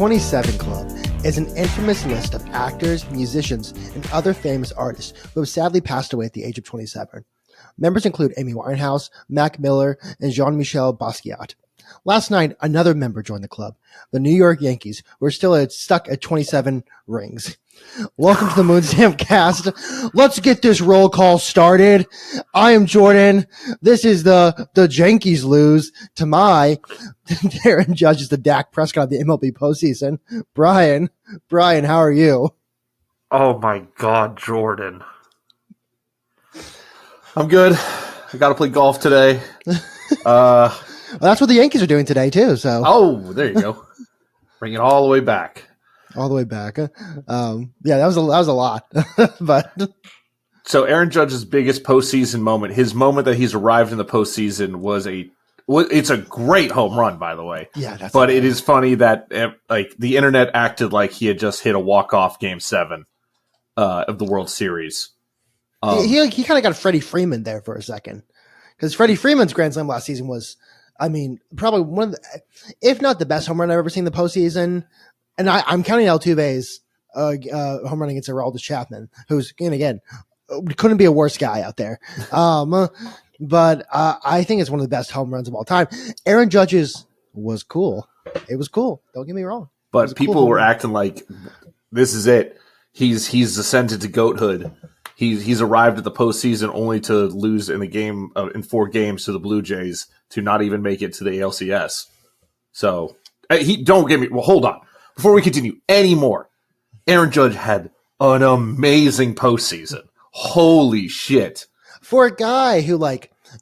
27 Club is an infamous list of actors, musicians, and other famous artists who have sadly passed away at the age of 27. Members include Amy Winehouse, Mac Miller, and Jean-Michel Basquiat. Last night, another member joined the club, the New York Yankees, who are still stuck at 27 rings. Welcome to the Moonstamp Cast. Let's get this roll call started. I am Jorden. This is the Yankees lose to my Aaron Judge is the Dak Prescott of the MLB postseason. Brian, how are you? Oh my God, Jorden. I'm good. I got to play golf today. Well, that's what the Yankees are doing today too. So. Oh, there you go. Bring it all the way back. All the way back. Yeah, that was a lot. But so Aaron Judge's biggest postseason moment, his moment that he's arrived in the postseason it's a great home run, by the way. Yeah, but it is funny that the internet acted like he had just hit a walk-off Game 7 of the World Series. He kind of got Freddie Freeman there for a second, because Freddie Freeman's Grand Slam last season was, probably one of the, if not the best home run I've ever seen in the postseason. And I'm counting Altuve's home run against Aroldis Chapman, who's, again, couldn't be a worse guy out there. But I think it's one of the best home runs of all time. Aaron Judge's was cool. It was cool. Don't get me wrong. But people were acting like this is it. He's ascended to goathood. He's arrived at the postseason only to lose in in 4 games to the Blue Jays to not even make it to the ALCS. So don't get me. Well, hold on. Before we continue anymore, Aaron Judge had an amazing postseason. Holy shit. For a guy who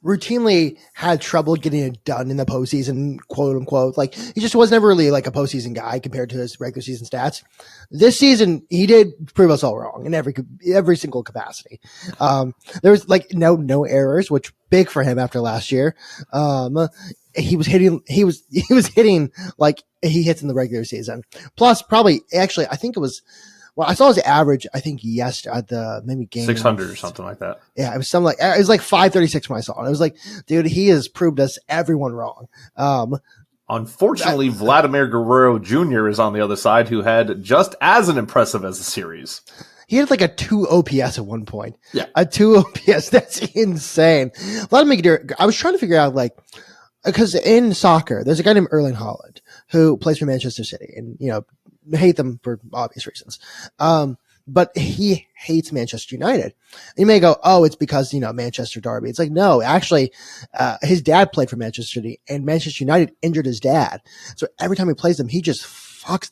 routinely had trouble getting it done in the postseason, quote unquote, he just was never really a postseason guy compared to his regular season stats. This season, he did prove us all wrong in every single capacity. There was no errors, which big for him after last year. He was hitting like he hits in the regular season. Plus, probably, actually, I think it was, I saw his average, I think, yesterday at the maybe game 600 or something like that. Yeah, it was something it was like 536 when I saw it. It was like, dude, he has proved us everyone wrong. Unfortunately, Vladimir Guerrero Jr. is on the other side, who had just as an impressive as the series. He had a 2 OPS at one point. Yeah. A 2 OPS. That's insane. Vladimir Guerrero, I was trying to figure out, because in soccer, there's a guy named Erling Haaland who plays for Manchester City, and, hate them for obvious reasons. But he hates Manchester United. You may go, oh, it's because, Manchester Derby. It's like, no, actually, his dad played for Manchester City, and Manchester United injured his dad. So every time he plays them, he just fucks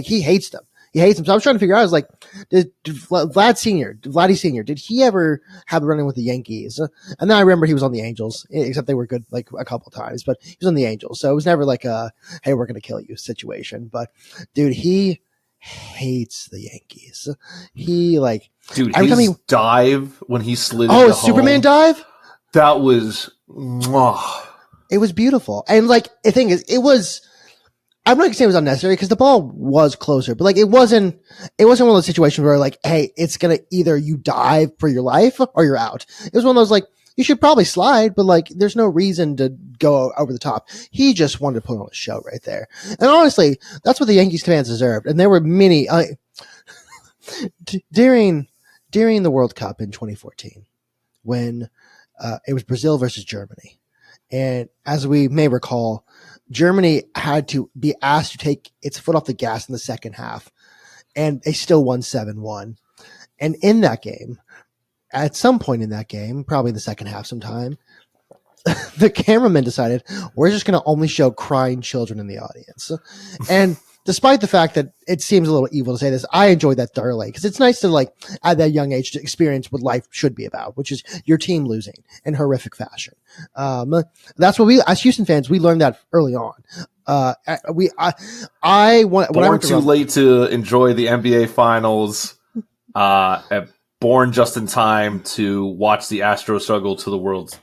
he hates them. He hates them. So I was trying to figure out, I was like, did Vladdy Sr., did he ever have a run-in with the Yankees? And then I remember he was on the Angels, except they were good a couple times, but he was on the Angels. So it was never hey, we're going to kill you situation. But dude, he hates the Yankees. His dive when he slid into Superman home, dive? That was it was beautiful. And the thing is, I'm not gonna say it was unnecessary because the ball was closer, but it wasn't one of those situations where hey, it's gonna either you dive for your life or you're out. It was one of those you should probably slide, but there's no reason to go over the top. He just wanted to put on a show right there. And honestly, that's what the Yankees fans deserved. And there were many during the World Cup in 2014 when it was Brazil versus Germany. And as we may recall, Germany had to be asked to take its foot off the gas in the second half, and they still won 7-1. And in that game, at some point in that game, probably the second half sometime, the cameraman decided, we're just going to only show crying children in the audience. And despite the fact that it seems a little evil to say this, I enjoyed that thoroughly because it's nice to at that young age to experience what life should be about, which is your team losing in horrific fashion. That's what we, as Houston fans, we learned that early on. Born too late to enjoy the NBA finals, born just in time to watch the Astros struggle to the World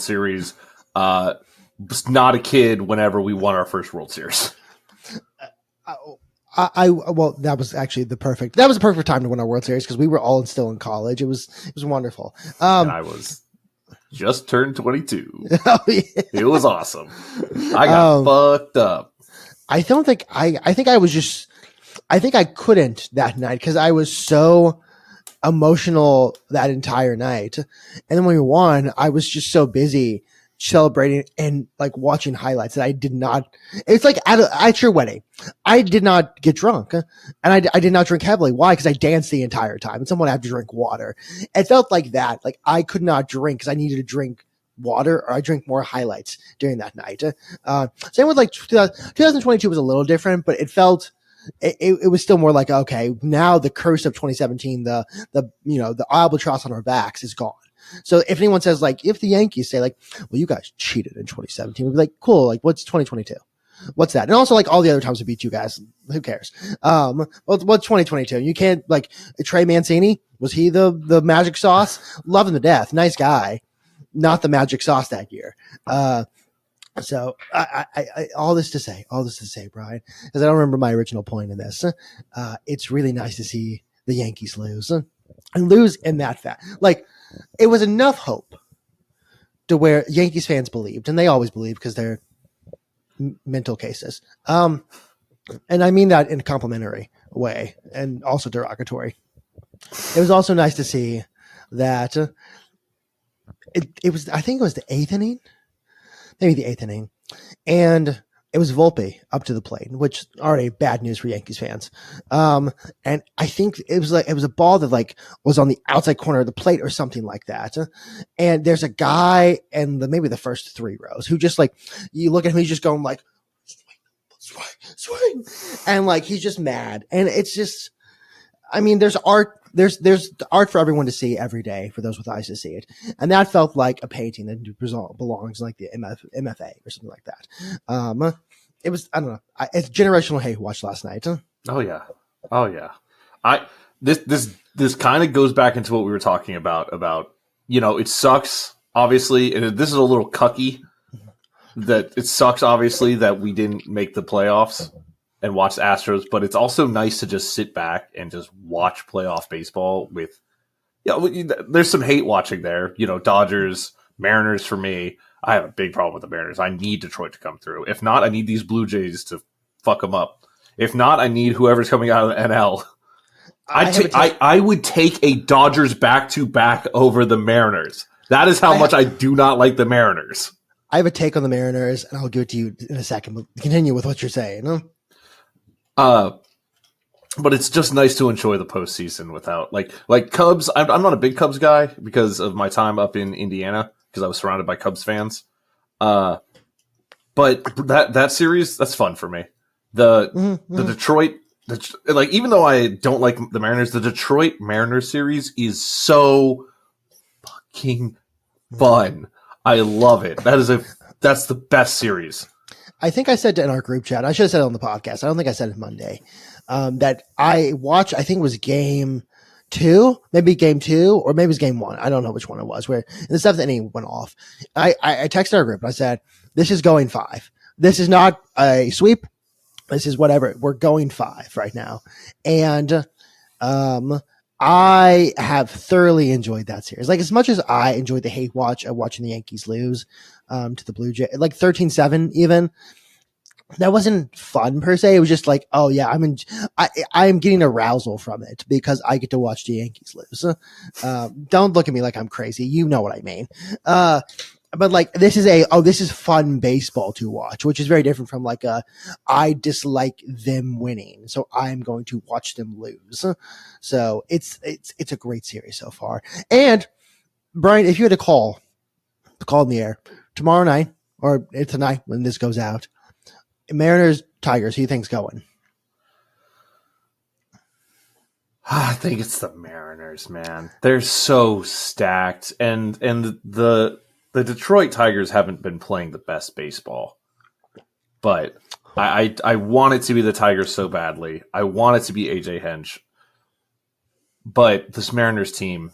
Series. Not a kid whenever we won our first World Series. Well, that was actually the perfect time to win our World Series because we were all still in college. It was wonderful. And I was just turned 22. Oh, yeah. It was awesome. I got fucked up. I don't think I think I was just I think I couldn't that night because I was so emotional that entire night. And then when we won, I was just so busy celebrating and like watching highlights that I did not. It's like at your wedding, I did not get drunk, and I did not drink heavily. Why? Because I danced the entire time, and someone had to drink water. It felt like that. Like I could not drink because I needed to drink water, or I drank more highlights during that night. Same with like 2022 was a little different, but it felt. It was still more like, okay, now the curse of 2017, the the albatross on our backs is gone. So if anyone says like, if the Yankees say like, well, you guys cheated in 2017, we'd be like, cool, like what's 2022? What's that? And also like all the other times we beat you guys, who cares? What's 2022? You can't like Trey Mancini, was he the magic sauce? Love him to death. Nice guy. Not the magic sauce that year. So I all this to say, Brian, because I don't remember my original point in this. It's really nice to see the Yankees lose and lose in that fact. Like it was enough hope to where Yankees fans believed, and they always believe because they're mental cases. And I mean that in a complimentary way and also derogatory. It was also nice to see that it was, I think it was the eighth inning. Maybe the eighth inning, and it was Volpe up to the plate, which already bad news for Yankees fans. And I think it was a ball that like was on the outside corner of the plate or something like that. And there's a guy in maybe the first three rows who just like, you look at him, he's just going like, swing, and like he's just mad, and it's just, I mean, there's art. There's art for everyone to see every day for those with eyes to see it. And that felt like a painting that belongs in like the MFA or something like that. It was, I don't know. It's generational hate watch last night. Oh yeah. This kind of goes back into what we were talking about, it sucks obviously. And this is a little cucky that it sucks obviously that we didn't make the playoffs and watch the Astros, but it's also nice to just sit back and just watch playoff baseball with, there's some hate watching there, Dodgers, Mariners for me. I have a big problem with the Mariners. I need Detroit to come through. If not, I need these Blue Jays to fuck them up. If not, I need whoever's coming out of the NL. I would take a Dodgers back-to-back over the Mariners. That is how much I do not like the Mariners. I have a take on the Mariners, and I'll give it to you in a second, but continue with what you're saying. But it's just nice to enjoy the postseason without like Cubs. I'm not a big Cubs guy because of my time up in Indiana because I was surrounded by Cubs fans. But that series, that's fun for me. The Detroit, even though I don't like the Mariners, the Detroit Mariners series is so fucking fun. I love it. That's the best series. I think I said in our group chat, I should have said it on the podcast. I don't think I said it Monday, that I watched, I think it was game 2, maybe game 2, or maybe it was game 1. I don't know which one it was, where in the 7th inning went off. I texted our group and I said, this is going 5. This is not a sweep. This is whatever. We're going 5 right now. And, I have thoroughly enjoyed that series. Like as much as I enjoyed the hate watch of watching the Yankees lose, to the Blue Jays, like 13-7 even. That wasn't fun per se. It was just like, oh yeah, I'm getting arousal from it because I get to watch the Yankees lose. Don't look at me like I'm crazy. You know what I mean. But like this is fun baseball to watch, which is very different from like I dislike them winning, so I'm going to watch them lose. So it's a great series so far. And Brian, if you had a call in the air tomorrow night or tonight when this goes out, Mariners, Tigers, who do you think's going? I think it's the Mariners, man. They're so stacked, and the Detroit Tigers haven't been playing the best baseball. But I want it to be the Tigers so badly. I want it to be AJ Hinch. But this Mariners team,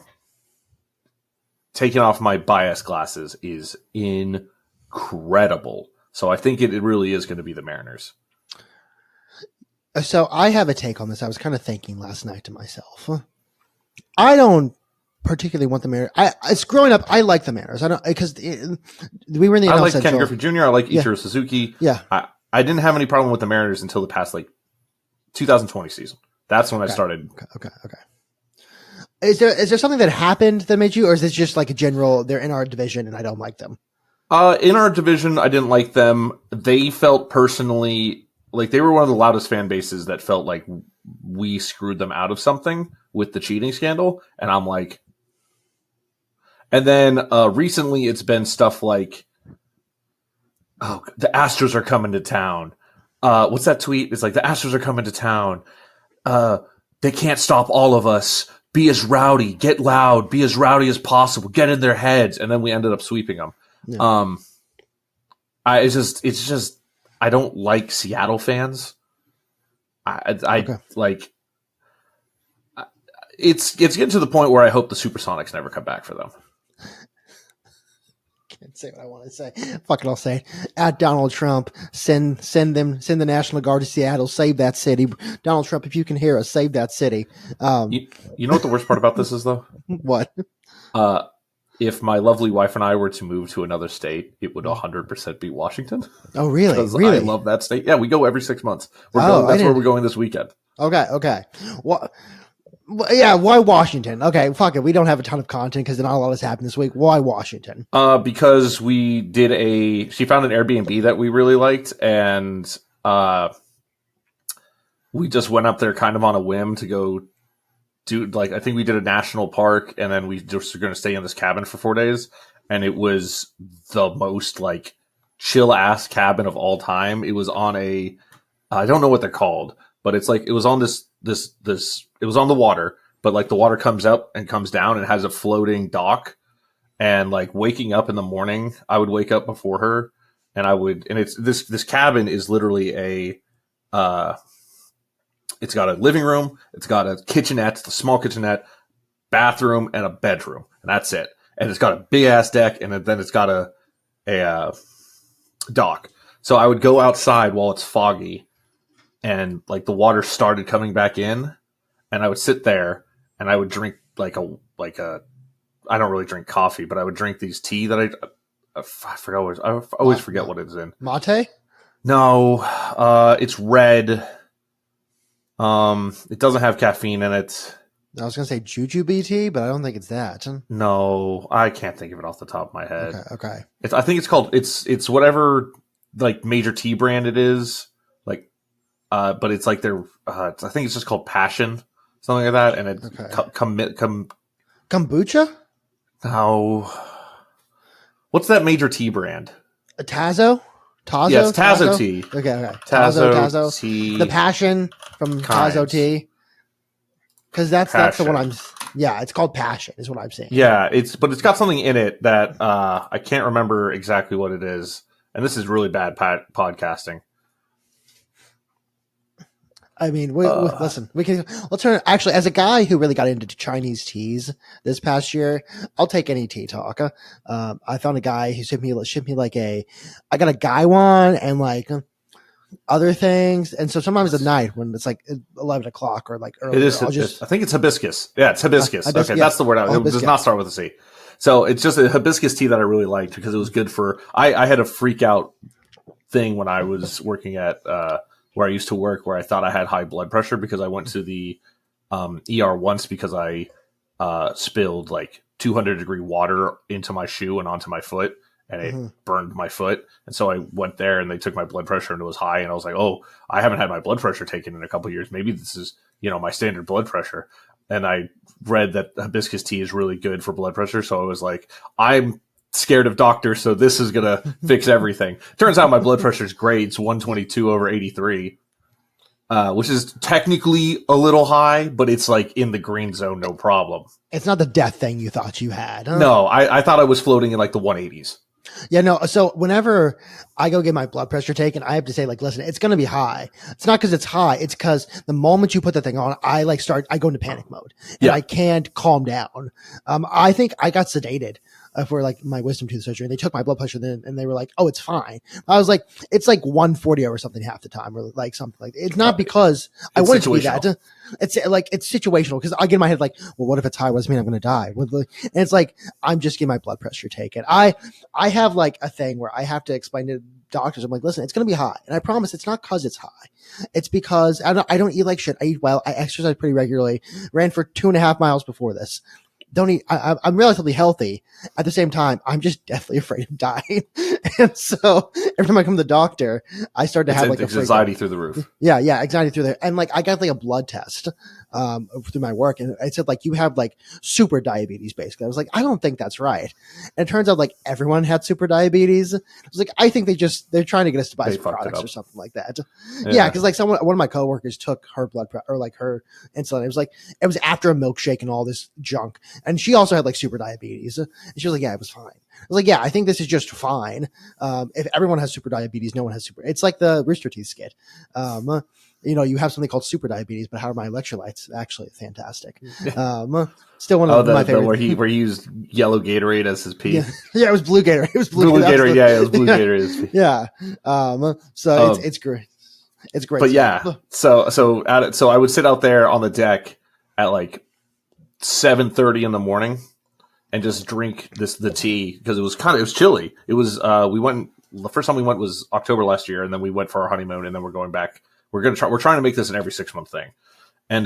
taking off my bias glasses, is incredible. So I think it really is going to be the Mariners. So I have a take on this. I was kind of thinking last night to myself. I don't particularly want the Mariners. It's growing up. I like the Mariners. I don't because we were in the NL I like Central. Ken Griffey Jr. I like Ichiro Suzuki. Yeah. I didn't have any problem with the Mariners until the past 2020 season. That's when I started. Okay. Is there something that happened that made you, or is this just like a general? They're in our division and I don't like them. In our division, I didn't like them. They felt personally like they were one of the loudest fan bases that felt like we screwed them out of something with the cheating scandal, and I'm like. And then recently, it's been stuff like, "Oh, the Astros are coming to town." What's that tweet? It's like the Astros are coming to town. They can't stop all of us. Be as rowdy, get loud, be as rowdy as possible, get in their heads, and then we ended up sweeping them. Yeah. It's just I don't like Seattle fans. It's getting to the point where I hope the Supersonics never come back for them. Can't say what I want to say. Fuck it, I'll say it. At Donald Trump, send the National Guard to Seattle, save that city. Donald Trump, if you can hear us, save that city. You know what the worst part about this is, though? What? If my lovely wife and I were to move to another state, it would 100% be Washington. Oh, really? Really? I love that state. Yeah, we go every 6 months. That's where we're going this weekend. Okay. What? Yeah, why Washington? Okay, fuck it. We don't have a ton of content because not a lot has happened this week. Why Washington? Because she found an Airbnb that we really liked, and we just went up there kind of on a whim to go do, I think we did a national park, and then we just were going to stay in this cabin for 4 days, and it was the most, chill-ass cabin of all time. It was on I don't know what they're called, but it's it was on it was on the water, but the water comes up and comes down and has a floating dock. And waking up in the morning, I would wake up before her, and it's this cabin is literally it's got a living room, it's got a kitchenette, a small kitchenette, bathroom, and a bedroom, and that's it. And it's got a big ass deck, and then it's got a dock. So I would go outside while it's foggy, and the water started coming back in, and I would sit there and I would drink I don't really drink coffee, but I would drink these tea that I forgot. I always forget what it's in. Mate? No, it's red. It doesn't have caffeine in it. I was gonna say jujube tea, but I don't think it's that. No, I can't think of it off the top of my head. Okay. I think it's called it's whatever major tea brand it is. But it's their I think it's just called Passion, something like that, and it's kombucha. No, what's that major tea brand? Tazo. Yeah, it's Tazo tea. Okay. Tazo tea. The Passion from Tazo tea. Because that's the one I'm. Yeah, it's called Passion, is what I'm saying. Yeah, but it's got something in it that I can't remember exactly what it is, and this is really bad podcasting. I mean, listen, let's turn. Actually, as a guy who really got into Chinese teas this past year, I'll take any tea talk. I found a guy who shipped me I got a guy one and other things. And so sometimes at night when it's 11 o'clock or earlier, it is. I think it's hibiscus. Yeah, it's hibiscus. Okay, that's the word. It does not start with a C. So it's just a hibiscus tea that I really liked because it was good for. I had a freak out thing when I was working at. Where I used to work, where I thought I had high blood pressure because I went to the ER once because I spilled 200-degree water into my shoe and onto my foot, and it burned my foot. And so I went there, and they took my blood pressure, and it was high. And I was like, "Oh, I haven't had my blood pressure taken in a couple of years. Maybe this is my standard blood pressure." And I read that hibiscus tea is really good for blood pressure, so I was like, "I'm scared of doctors, so this is gonna fix everything." Turns out my blood pressure is great. It's 122/83, which is technically a little high, but it's in the green zone, no problem. It's not the death thing you thought you had. Huh? No, I thought I was floating in the 180s. Yeah, no. So whenever I go get my blood pressure taken, I have to say, listen, it's going to be high. It's not because it's high. It's because the moment you put the thing on, I go into panic mode and I can't calm down. I think I got sedated for my wisdom tooth surgery, and they took my blood pressure then, and they were like, "Oh, it's fine." I was like, "It's 140 or something half the time, or something like that." It's not because I want it to be that. It's it's situational because I get in my head well, what if it's high? What does it mean I'm going to die? And it's I'm just getting my blood pressure taken. I have a thing where I have to explain to doctors. I'm like, listen, it's going to be high. And I promise it's not because it's high. It's because I don't eat like shit. I eat well. I exercise pretty regularly. Ran for 2.5 miles before this. Don't eat. I'm relatively healthy. At the same time, I'm just deathly afraid of dying. And so every time I come to the doctor, I start to have like anxiety through the roof. Yeah, anxiety through there. And like I got like a blood test through my work, and it said like you have like super diabetes. Basically, I was like, I don't think that's right. And it turns out like everyone had super diabetes. I was like, I think they're trying to get us to buy some products or something like that. Yeah, because like one of my coworkers took her or like her insulin. It was after a milkshake and all this junk, and she also had like super diabetes. And she was like, yeah, it was fine. I was like, yeah, I think this is just fine. If everyone has super diabetes, no one has super. It's like the Rooster Teeth skit. You have something called super diabetes, but how are my electrolytes? Actually, fantastic. Still one of my favorite. Where he used yellow Gatorade as his pee. Yeah, it was blue Gatorade. It was blue Gatorade. Yeah, it was blue Gatorade as his pee. Yeah. So it's great. It's great. But yeah, so I would sit out there on the deck at like 7:30 in the morning and just drink the tea because it was chilly. It was the first time we went was October last year, and then we went for our honeymoon, and then we're going back. We're trying to make this an every 6-month thing, and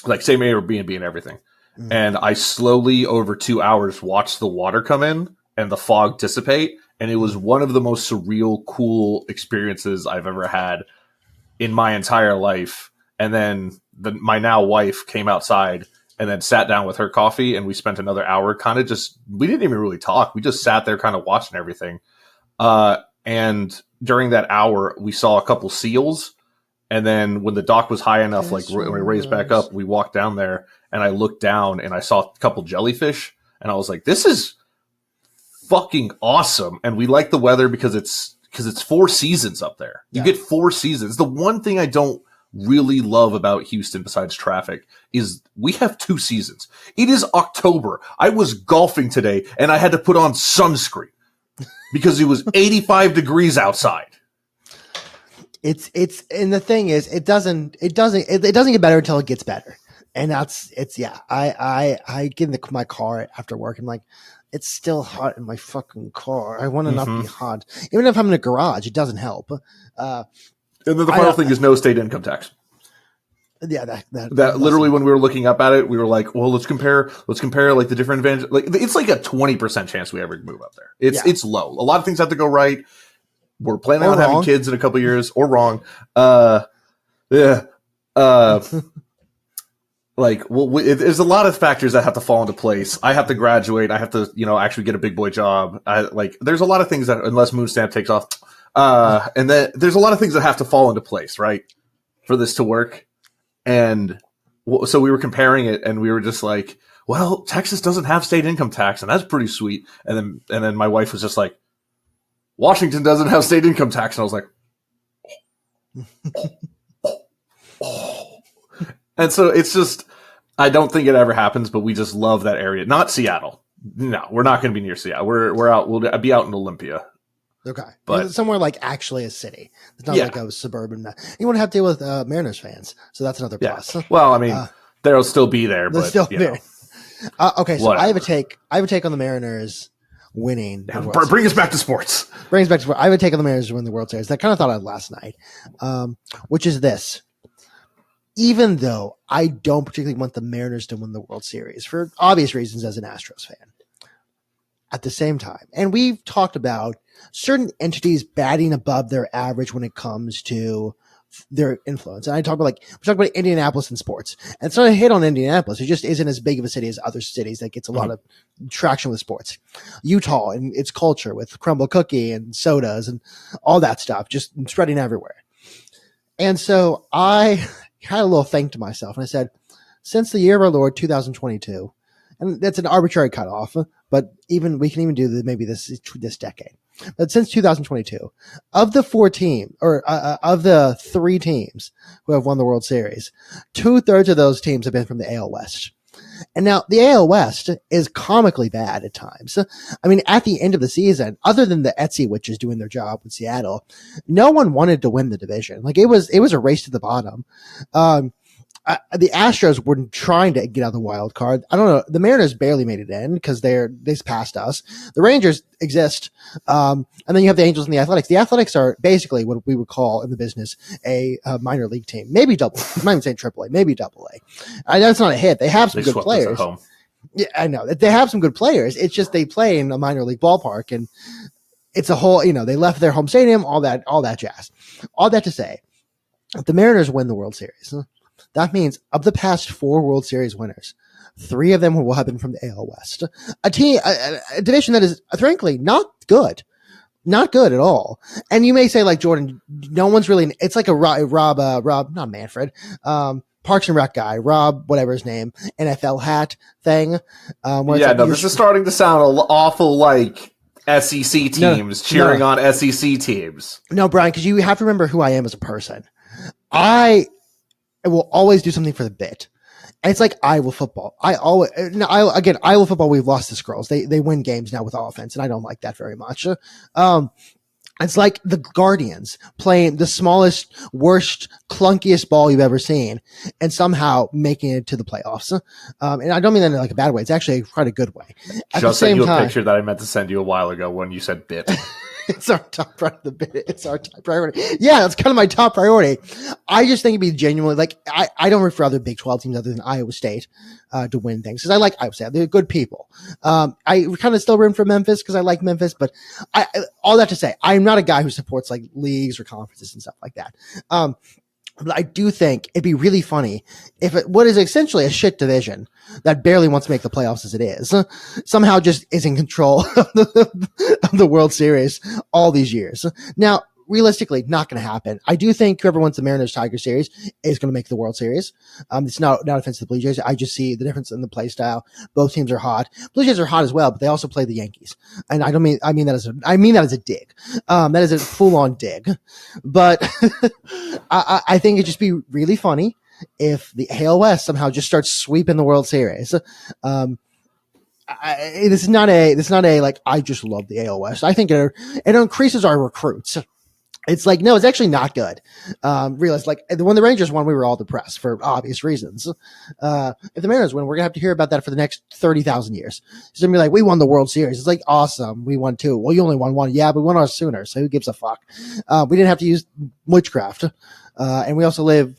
like same Airbnb and everything. Mm. And I slowly over 2 hours watched the water come in and the fog dissipate, and it was one of the most surreal, cool experiences I've ever had in my entire life. And then my now wife came outside and then sat down with her coffee, and we spent another hour we didn't even really talk. We just sat there kind of watching everything. And during that hour, we saw a couple seals. And then when the dock was high enough, when we raised back up, we walked down there, and I looked down and I saw a couple jellyfish, and I was like, this is fucking awesome. And we like the weather because it's 4 seasons up there. You get 4 seasons. The one thing I don't really love about Houston besides traffic is we have 2 seasons. It is October. I was golfing today and I had to put on sunscreen because it was 85 degrees outside. And the thing is, it doesn't get better until it gets better. And I get in my car after work and like, it's still hot in my fucking car. I want to not be hot. Even if I'm in a garage, it doesn't help. And then the final thing is no state income tax. Yeah, that literally when we were looking up at it, we were like, well, let's compare like the different advantages. Like it's like a 20% chance we ever move up there. It's low. A lot of things have to go right. We're planning on having kids in a couple of years or wrong. There's a lot of factors that have to fall into place. I have to graduate. I have to, actually get a big boy job. There's a lot of things that, unless Moonstamp takes off, and then there's a lot of things that have to fall into place, right, for this to work. And so we were comparing it, and we were just like, well, Texas doesn't have state income tax, and that's pretty sweet. And then my wife was just like, Washington doesn't have state income tax. And I was like, And so it's just, I don't think it ever happens, but we just love that area. Not Seattle. No, we're not going to be near Seattle. We're out. We'll be out in Olympia. Okay. But somewhere like actually a city. It's not like a suburban. You won't have to deal with Mariners fans. So that's another plus. Yeah. Well, I mean, they'll still be there. They'll but, still be there. Okay. So whatever. I have a take on the Mariners winning. Bring us back to sports. I have a take on the Mariners to win the World Series. I kind of thought of last night, which is this. Even though I don't particularly want the Mariners to win the World Series for obvious reasons as an Astros fan, at the same time, and we've talked about certain entities batting above their average when it comes to their influence. And we talked about Indianapolis in sports. And it's not a hit on Indianapolis. It just isn't as big of a city as other cities that gets a lot of traction with sports. Utah and its culture with crumble cookie and sodas and all that stuff just spreading everywhere. And so I had a little thing to myself and I said, since the year of our Lord 2022, and that's an arbitrary cutoff, but we can even do maybe this decade. But since 2022, of the 3 teams who have won the World Series, 2/3 of those teams have been from the AL West. And now the AL West is comically bad at times. I mean, at the end of the season, other than the Etsy witches doing their job with Seattle, no one wanted to win the division. Like it was a race to the bottom. the Astros were trying to get out of the wild card. I don't know. The Mariners barely made it in because they passed us. The Rangers exist. And then you have the Angels and the Athletics. The Athletics are basically what we would call in the business a minor league team, maybe double. I'm not even saying triple A, maybe double A. I know it's not a hit. They have some good players. Yeah, I know they have some good players. It's just they play in a minor league ballpark, and it's a whole. They left their home stadium, all that jazz. All that to say, if the Mariners win the World Series, that means of the past 4 World Series winners, 3 of them will have been from the AL West, a division that is frankly not good at all. And you may say, like, Jorden, no one's really. It's like a Rob, not Manfred. Parks and Rec guy, Rob, whatever his name, NFL hat thing. This is starting to sound awful like SEC teams cheering on SEC teams. No, Brian, because you have to remember who I am as a person. I will always do something for the bit. And it's like Iowa football. Iowa football, we've lost the Skrulls. They win games now with offense, and I don't like that very much. It's like the Guardians playing the smallest, worst, clunkiest ball you've ever seen and somehow making it to the playoffs. And I don't mean that in like a bad way. It's actually quite a good way. At Just sent you a picture that I meant to send you a while ago when you said bit. It's our top priority. It's our top priority. Yeah, that's kind of my top priority. I just think it'd be genuinely like I don't root for other Big 12 teams other than Iowa State to win things because I like Iowa State. They're good people. I kind of still root for Memphis because I like Memphis, but all that to say, I'm not a guy who supports like leagues or conferences and stuff like that. But I do think it'd be really funny if what is essentially a shit division that barely wants to make the playoffs as it is somehow just is in control of the World Series all these years. Now, realistically, not going to happen. I do think whoever wins the Mariners-Tiger series is going to make the World Series. It's not offensive to the Blue Jays. I just see the difference in the play style. Both teams are hot. Blue Jays are hot as well, but they also play the Yankees. And I mean that as a dig. That is a full-on dig. But I think it'd just be really funny if the AL West somehow just starts sweeping the World Series. This is not a like I just love the AL West. I think it increases our recruits. It's like, no, it's actually not good. Realize like when the Rangers won, we were all depressed for obvious reasons. If the Mariners win, we're gonna have to hear about that for the next 30,000 years. It's gonna be like, we won the World Series. It's like, awesome. We won 2. Well, you only won 1. Yeah, but we won ours sooner. So who gives a fuck? We didn't have to use witchcraft. And we also live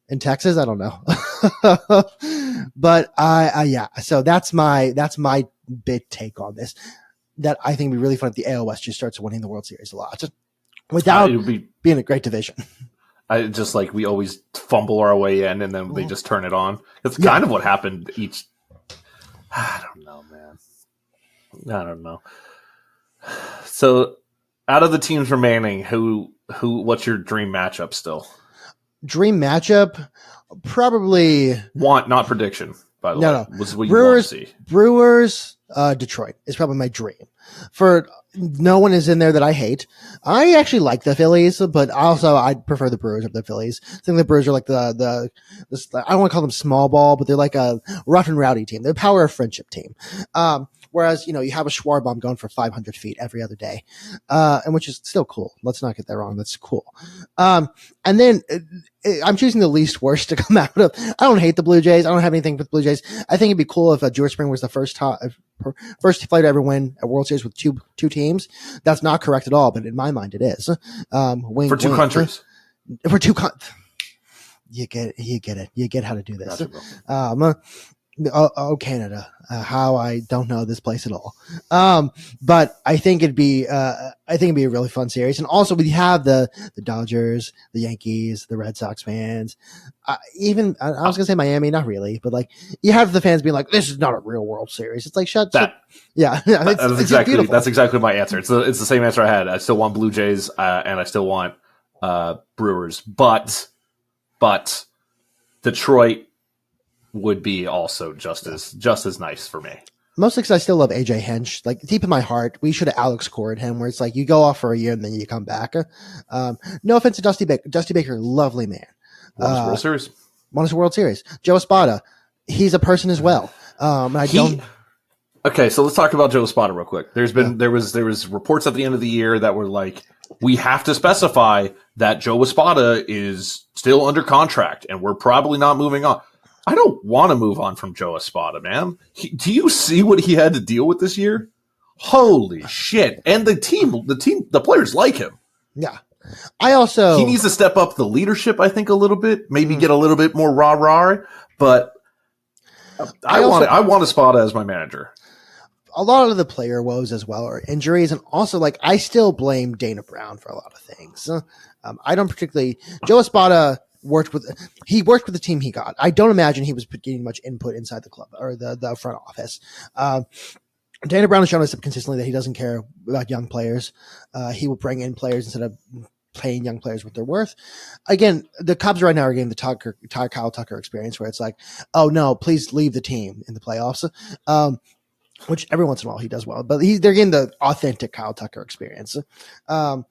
in Texas. I don't know. But yeah. So that's my big take on this. That I think would be really fun if the AL West just starts winning the World Series a lot. Without being a great division. I just like we always fumble our way in and then they just turn it on. It's kind of what happened each. I don't know, man. I don't know. So out of the teams remaining, what's your dream matchup still? Dream matchup? Probably. Not prediction, by the way. No. Was what you want to see. Brewers, Detroit is probably my dream. For no one is in there that I hate. I actually like the Phillies, but also I prefer the Brewers over the Phillies. I think the Brewers are like the I don't want to call them small ball, but they're like a rough and rowdy team. They're a power of friendship team. Whereas, you have a Schwarbomb going for 500 feet every other day, and which is still cool. Let's not get that wrong. That's cool. And then I'm choosing the least worst to come out of. I don't hate the Blue Jays. I don't have anything with the Blue Jays. I think it'd be cool if George Springer was the first player to ever win a World Series with two teams. That's not correct at all, but in my mind, it is. For two countries. For two you get it. You get how to do this. Gotcha, Canada. How I don't know this place at all. But I think it'd be a really fun series. And also we have the Dodgers, the Yankees, the Red Sox fans. Even I was gonna say Miami, not really, but like you have the fans being like, "This is not a real World Series." It's like yeah. That's exactly my answer. It's the same answer I had. I still want Blue Jays, and I still want Brewers, but Detroit would be also just as nice for me. Mostly because I still love AJ Hinch. Like deep in my heart, we should have Alex Cored him, where it's like you go off for a year and then you come back. No offense to Dusty Baker. Dusty Baker, lovely man. Won us World Series. Won us a World Series. Joe Espada, he's a person as well. Okay, so let's talk about Joe Espada real quick. There was reports at the end of the year that were like we have to specify that Joe Espada is still under contract, and we're probably not moving on. I don't want to move on from Joe Espada, man. Do you see what he had to deal with this year? Holy shit! And the players like him. Yeah. He needs to step up the leadership, I think, a little bit. Maybe get a little bit more rah-rah. But I want Espada as my manager. A lot of the player woes as well are injuries, and also like I still blame Dana Brown for a lot of things. I don't particularly. Joe Espada worked with the team he got. I don't imagine he was getting much input inside the club or the front office. Dana Brown has shown us consistently that he doesn't care about young players. He will bring in players instead of paying young players what they're worth. Again, the Cubs right now are getting the Kyle Tucker experience where it's like, oh no, please leave the team in the playoffs. Which every once in a while he does well, but they're getting the authentic Kyle Tucker experience. I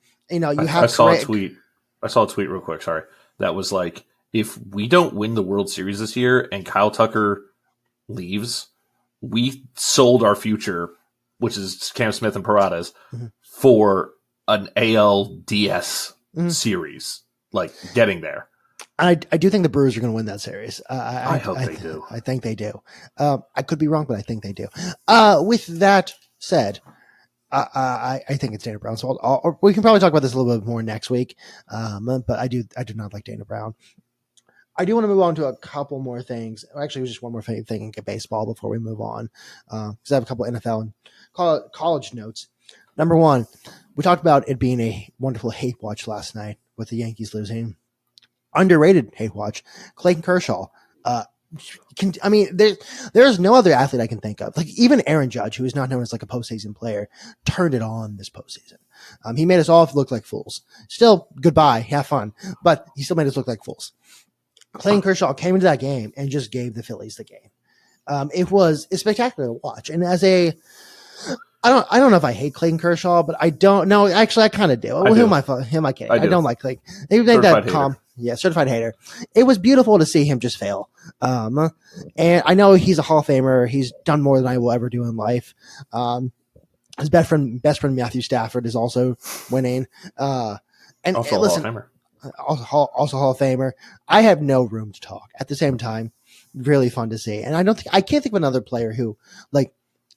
saw a tweet real quick. Sorry. That was like, if we don't win the World Series this year and Kyle Tucker leaves, we sold our future, which is Cam Smith and Paradas, for an ALDS series, like getting there. I do think the Brewers are going to win that series. I hope they do. I think they do. I could be wrong, but I think they do. With that said, I think it's Dana Brown. So we can probably talk about this a little bit more next week. But I do not like Dana Brown. I do want to move on to a couple more things. Actually, just one more thing in baseball before we move on, because I have a couple NFL and college notes. Number one, we talked about it being a wonderful hate watch last night with the Yankees losing. Underrated hate watch, Clayton Kershaw. There's no other athlete I can think of. Like even Aaron Judge, who is not known as like a postseason player, turned it on this postseason. He made us all look like fools. Still, goodbye, have fun, but he still made us look like fools. Clayton Kershaw came into that game and just gave the Phillies the game. It's spectacular to watch. And I don't know if I hate Clayton Kershaw, but I don't know. Actually, I kind of do. Who am I kidding? I don't like Clayton. They made that calm. Yeah, certified hater. It was beautiful to see him just fail. And I know he's a Hall of Famer. He's done more than I will ever do in life. His best friend Matthew Stafford is also winning. And also listen, Hall of Famer. Also Hall of Famer. I have no room to talk. At the same time, really fun to see. And I can't think of another player who like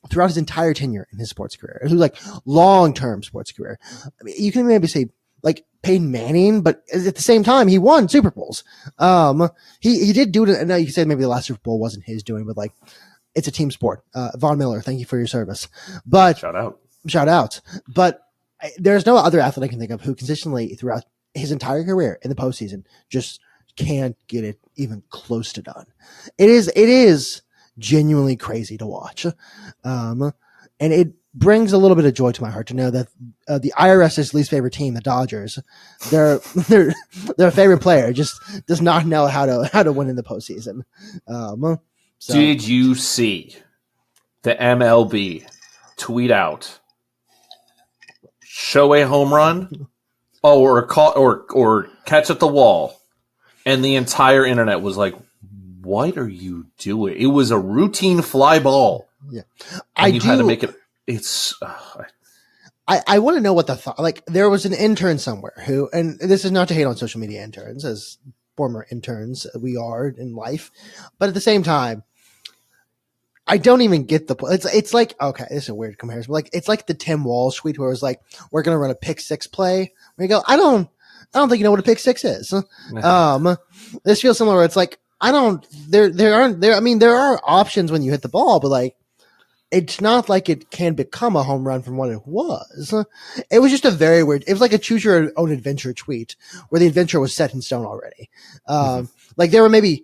throughout his entire tenure in his sports career, who's like long-term sports career. I mean, you can maybe say like Peyton Manning, but at the same time, he won Super Bowls. He did do it. I know you said maybe the last Super Bowl wasn't his doing, but like it's a team sport. Von Miller, thank you for your service. But shout out. But there's no other athlete I can think of who consistently throughout his entire career in the postseason just can't get it even close to done. It is genuinely crazy to watch. And it brings a little bit of joy to my heart to know that the IRS's least favorite team, the Dodgers, their favorite player just does not know how to win in the postseason. So. Did you see the MLB tweet out show a home run or catch at the wall, and the entire internet was like, "What are you doing?" It was a routine fly ball. Yeah, had to make it. It's. I want to know what the thought. Like there was an intern somewhere who, and this is not to hate on social media interns, as former interns we are in life, but at the same time, I don't even get the. It's like okay, this is a weird comparison. Like it's like the Tim Walsh tweet where it was like, "We're gonna run a pick six play." Where you go, I don't think you know what a pick six is. This feels similar. Where it's like there are options when you hit the ball, but like. It's not like it can become a home run from what it was. It was just a very weird. It was like a choose your own adventure tweet where the adventure was set in stone already. Like there were maybe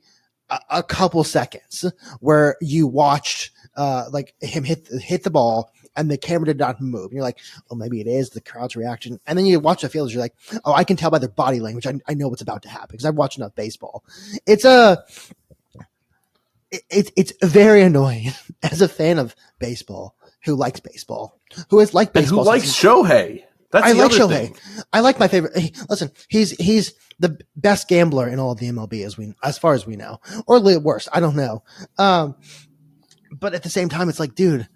a couple seconds where you watched like him hit the ball and the camera did not move. And you're like, oh, maybe it is the crowd's reaction. And then you watch the field. You're like, oh, I can tell by their body language. I know what's about to happen because I've watched enough baseball. It's very annoying as a fan of baseball who likes baseball, who has liked baseball. And who likes Shohei. I like Shohei. I like my favorite. Listen, he's the best gambler in all of the MLB as far as we know, or worse. I don't know. But at the same time, it's like, dude,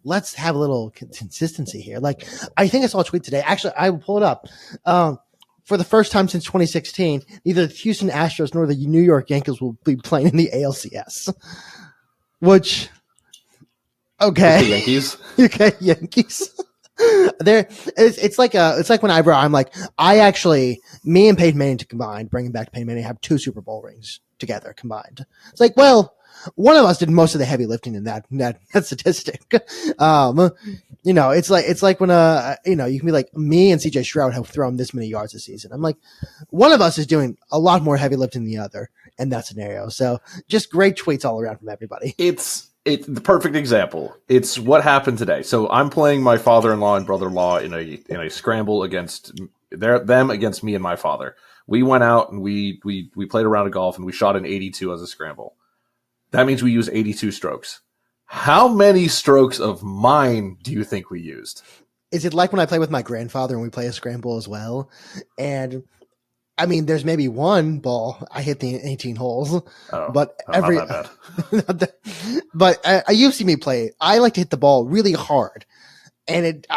let's have a little consistency here. Like, I think I saw a tweet today. Actually, I will pull it up. For the first time since 2016, neither the Houston Astros nor the New York Yankees will be playing in the ALCS. Which, okay, Yankees. Okay, Yankees. It's like whenever I'm like, me and Peyton Manning combined, bringing back Peyton Manning, have 2 Super Bowl rings together combined. It's like, well, one of us did most of the heavy lifting in that statistic. It's like when you can be like, me and CJ Stroud have thrown this many yards this season. I'm like, one of us is doing a lot more heavy lifting than the other in that scenario. So just great tweets all around from everybody. It's the perfect example. It's what happened today. So I'm playing my father-in-law and brother-in-law in a scramble against them against me and my father. We went out and we played a round of golf and we shot an 82 as a scramble. That means we use 82 strokes. How many strokes of mine do you think we used? Is it like when I play with my grandfather and we play a scramble as well? And I mean, there's maybe one ball I hit the 18 holes, but not that bad. But you've seen me play. I like to hit the ball really hard, and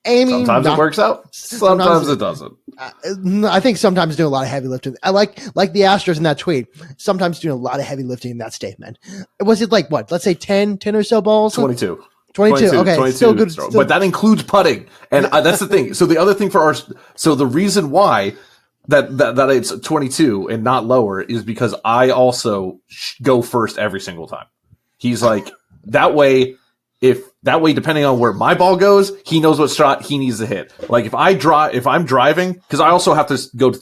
sometimes it works out. Sometimes it doesn't. I think sometimes doing a lot of heavy lifting. I like the Astros in that tweet. Sometimes doing a lot of heavy lifting in that statement. Was it like what? Let's say 10 or so balls. 22. 22. Okay, 22 still good. But that includes putting, and that's the thing. So the other thing so the reason why that it's 22 and not lower is because I also go first every single time. He's like that way. Depending on where my ball goes, he knows what shot he needs to hit. Like if I'm driving, because I also have to go to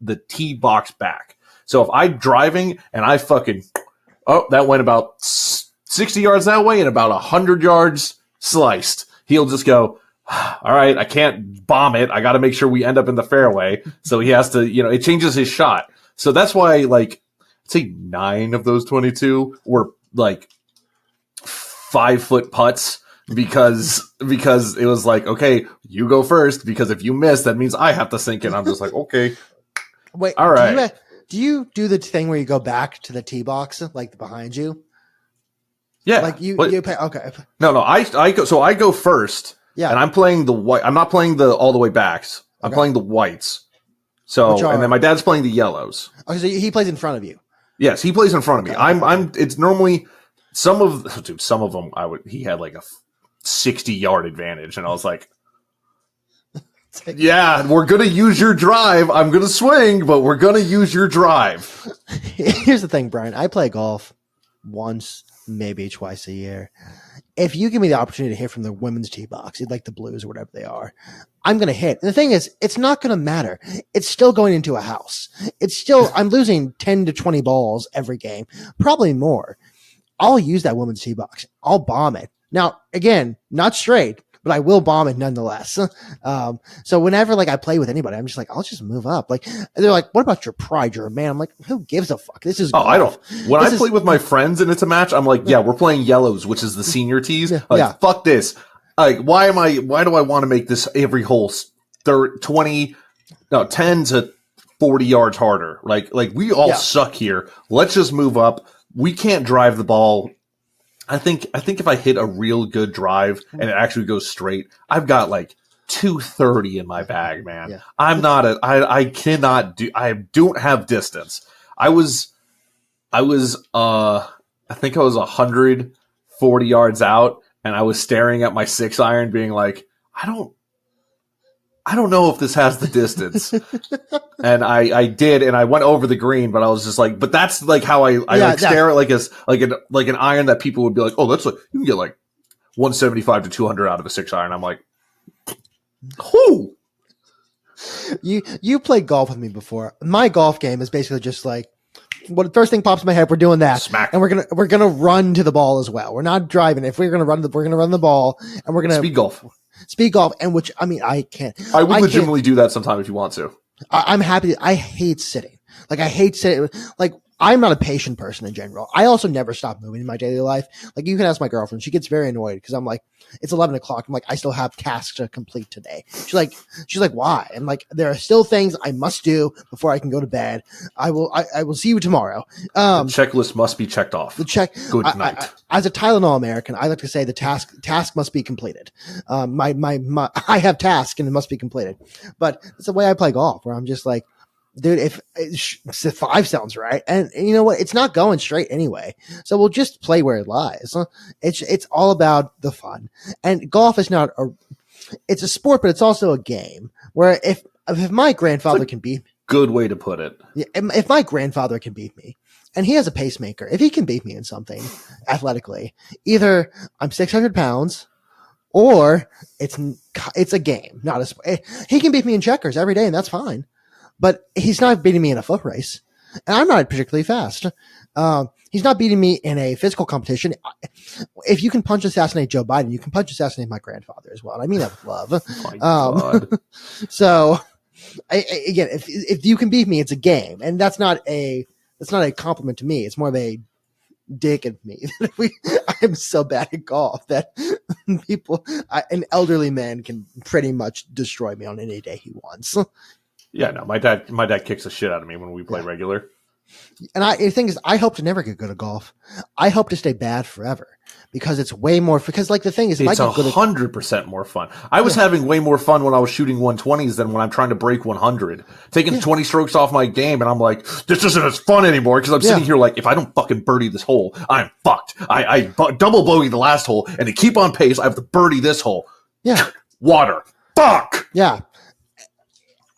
the tee box back. So if I'm driving and I that went about 60 yards that way and about 100 yards sliced, he'll just go, all right, I can't bomb it. I got to make sure we end up in the fairway. So he has to, it changes his shot. So that's why, like, I'd say 9 of those 22 were like 5-foot putts because it was like, okay, you go first, because if you miss, that means I have to sink it. I'm just like, okay. Wait, all right. Do you do the thing where you go back to the tee box, like behind you? Yeah. Like you pay, okay. No, I go first. Yeah. And I'm playing the white. I'm not playing the all the way backs. I'm playing the whites. So, and then my dad's playing the yellows. Okay, so he plays in front of you. Yes, he plays in front of me. It's normally some of them he had like a 60-yard advantage, and I was like, yeah, we're going to use your drive. I'm going to swing, but we're going to use your drive. Here's the thing, Brian. I play golf once, maybe twice a year. If you give me the opportunity to hit from the women's tee box, like the Blues or whatever they are, I'm going to hit. And the thing is, it's not going to matter. It's still going into a house. I'm losing 10 to 20 balls every game, probably more. I'll use that women's tee box. I'll bomb it. Now, again, not straight, but I will bomb it nonetheless. So whenever I play with anybody, I'm just like, I'll just move up. Like, they're like, what about your pride? You're a man. I'm like, who gives a fuck? This is golf. I don't. When I play with my friends and it's a match, I'm like, yeah, we're playing yellows, which is the senior tees. Fuck this. Like, why do I want to make this every hole 10 to 40 yards harder? Like we all suck here. Let's just move up. We can't drive the ball. I think if I hit a real good drive and it actually goes straight, I've got like 230 in my bag, man. Yeah. I don't have distance. I think I was 140 yards out, and I was staring at my 6-iron being like, I don't know if this has the distance. And I did, and I went over the green, but I was just like, but that's like how I stare at like an iron that people would be like, oh, that's like, you can get like 175 to 200 out of a 6-iron. I'm like, who? You played golf with me before. My golf game is basically just like, what first thing pops in my head, we're doing that. Smack. And we're gonna run to the ball as well. We're not driving. If we're gonna run the ball, and we're gonna speed golf. And which, I mean, I can't. I would legitimately do that sometime if you want to. I'm happy. I hate sitting. Like, I hate sitting. Like, I'm not a patient person in general. I also never stop moving in my daily life. Like you can ask my girlfriend, she gets very annoyed because I'm like, it's 11 o'clock. I'm like, I still have tasks to complete today. She's like, why? I'm like, there are still things I must do before I can go to bed. I will see you tomorrow. The checklist must be checked off. Good night. As a Tylenol American, I like to say the task must be completed. I have tasks and it must be completed. But it's the way I play golf, where I'm just like, dude, if 5 sounds right, and you know what, it's not going straight anyway, so we'll just play where it lies. It's all about the fun, and golf is it's a sport, but it's also a game. Where if my grandfather can beat me, good way to put it. If my grandfather can beat me, and he has a pacemaker, if he can beat me in something athletically, either I'm 600 pounds. Or it's a game, not a sport. He can beat me in checkers every day, and that's fine. But he's not beating me in a foot race. And I'm not particularly fast. He's not beating me in a physical competition. If you can punch assassinate Joe Biden, you can punch assassinate my grandfather as well. And I mean that with love. Oh my God. So, again, if you can beat me, it's a game. And that's not a compliment to me. It's more of a dick at me. I'm so bad at golf that an elderly man can pretty much destroy me on any day he wants. Yeah, no, my dad kicks the shit out of me when we play regular. And the thing is, I hope to never get good at golf. I hope to stay bad forever because it's way more. Because like the thing is, it's 100% more fun. I was having way more fun when I was shooting 120s than when I'm trying to break 100. Taking 20 strokes off my game, and I'm like, this isn't as fun anymore because I'm sitting here like, if I don't fucking birdie this hole, I'm fucked. I double bogey the last hole, and to keep on pace, I have to birdie this hole. Yeah, water. Fuck. Yeah.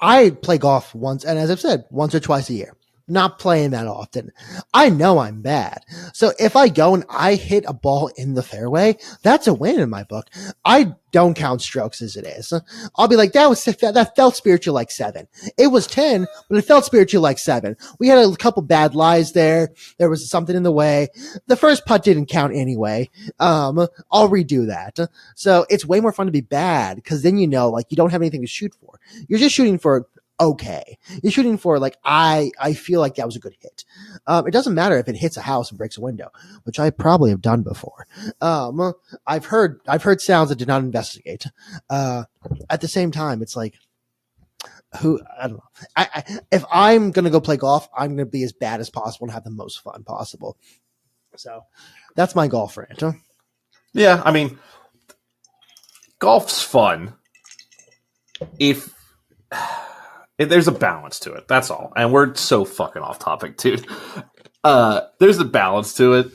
I play golf once, and as I've said, once or twice a year. Not playing that often. I know I'm bad. So if I go and I hit a ball in the fairway, that's a win in my book. I don't count strokes as it is. I'll be like, that felt spiritual like 7. It was 10, but it felt spiritual like 7. We had a couple bad lies there. There was something in the way. The first putt didn't count anyway. I'll redo that. So it's way more fun to be bad because then you know, like, you don't have anything to shoot for. You're just shooting for okay. You're shooting for like, I feel like that was a good hit. It doesn't matter if it hits a house and breaks a window, which I probably have done before. I've heard sounds that did not investigate. At the same time, it's like, I don't know. If I'm going to go play golf, I'm going to be as bad as possible and have the most fun possible. So that's my golf rant. Huh? Yeah. I mean, golf's fun. If there's a balance to it, that's all. And we're so fucking off topic, dude. There's a balance to it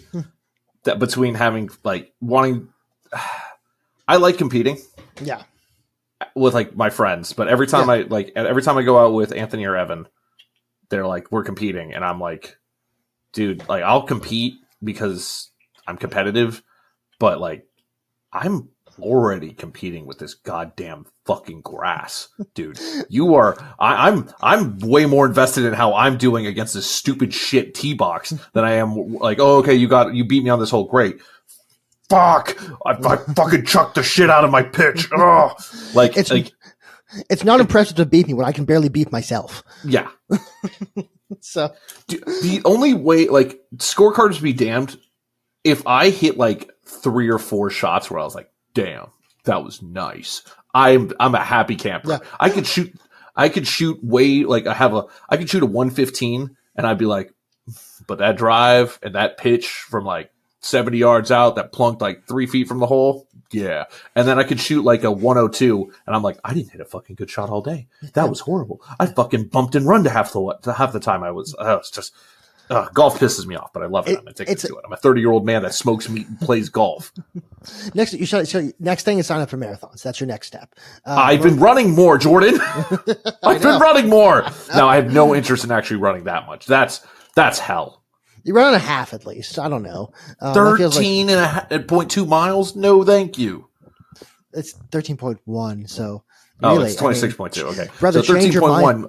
that between having like wanting. I like competing, yeah, with like my friends. But every time I go out with Anthony or Evan, they're like, we're competing, and I'm like, dude, like I'll compete because I'm competitive, but like I'm already competing with this goddamn fucking grass, dude. You are. I'm way more invested in how I'm doing against this stupid shit tee box than I am like, oh, okay, you beat me on this hole, great. Fuck, I fucking chucked the shit out of my pitch. Ugh. It's not impressive to beat me when I can barely beat myself. Yeah. So the only way, like, scorecards be damned, if I hit like 3 or 4 shots where I was like, damn, that was nice. I'm a happy camper. Yeah. I could shoot way like I could shoot a 115 and I'd be like, but that drive and that pitch from like 70 yards out that plunked like 3 feet from the hole. Yeah. And then I could shoot like a 102 and I'm like, I didn't hit a fucking good shot all day. That was horrible. I fucking bumped and run to half the time I was, it's just, golf pisses me off, but I love it. I'm addicted to it. I'm a 30-year-old man that smokes meat and plays golf. Next thing is sign up for marathons. That's your next step. I've been running more, Jordan. I've been running more. Now I have no interest in actually running that much. That's hell. You run a half at least. I don't know. 13.2 miles? No, thank you. It's 13.1, so... Really, it's 26.2. Okay. Brother, so change your mind.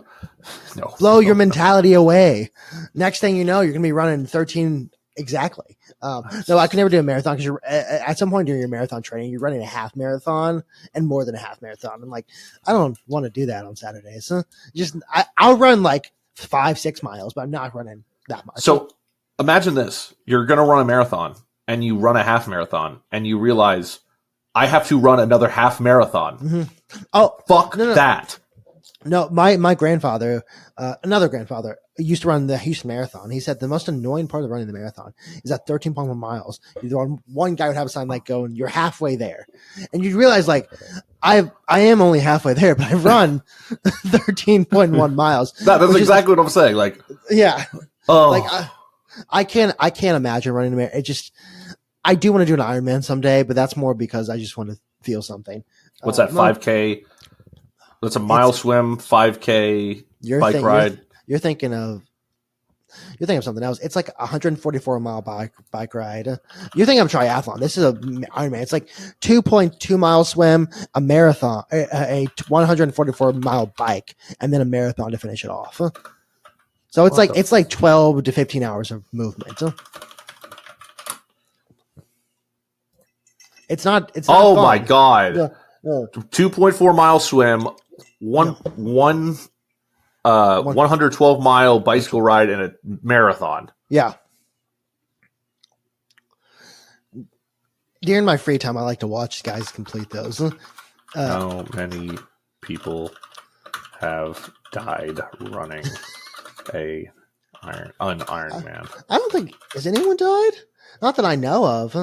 No. Blow your mentality away. Next thing you know, you're going to be running 13 exactly. No, I could never do a marathon because at some point during your marathon training, you're running a half marathon and more than a half marathon. I'm like, I don't want to do that on Saturdays. I'll run like 5-6 miles, but I'm not running that much. So imagine this. You're going to run a marathon and you run a half marathon and you realize I have to run another half marathon. Mm-hmm. Oh, fuck that. No, my grandfather, another grandfather, used to run the Houston Marathon. He said the most annoying part of running the marathon is at 13.1 miles. One guy would have a sign like going, "You're halfway there," and you'd realize like I am only halfway there, but I run 13.1 miles. That's exactly what I'm saying. Like, yeah, like I can't imagine running a marathon. It just I do want to do an Ironman someday, but that's more because I just want to feel something. What's that? 5K. That's a mile swim, 5K bike ride. You're thinking of something else. It's like a 144-mile bike ride. You're thinking of a triathlon. This is a Ironman. It's like 2.2 mile swim, a marathon, a 144-mile bike, and then a marathon to finish it off. So it's like 12 to 15 hours of movement. It's not. Oh fun. my god! Yeah. 2.4 mile swim, 112 mile bicycle ride, and a marathon. Yeah. During my free time, I like to watch guys complete those. How many people have died running an Ironman? I don't think has anyone died. Not that I know of.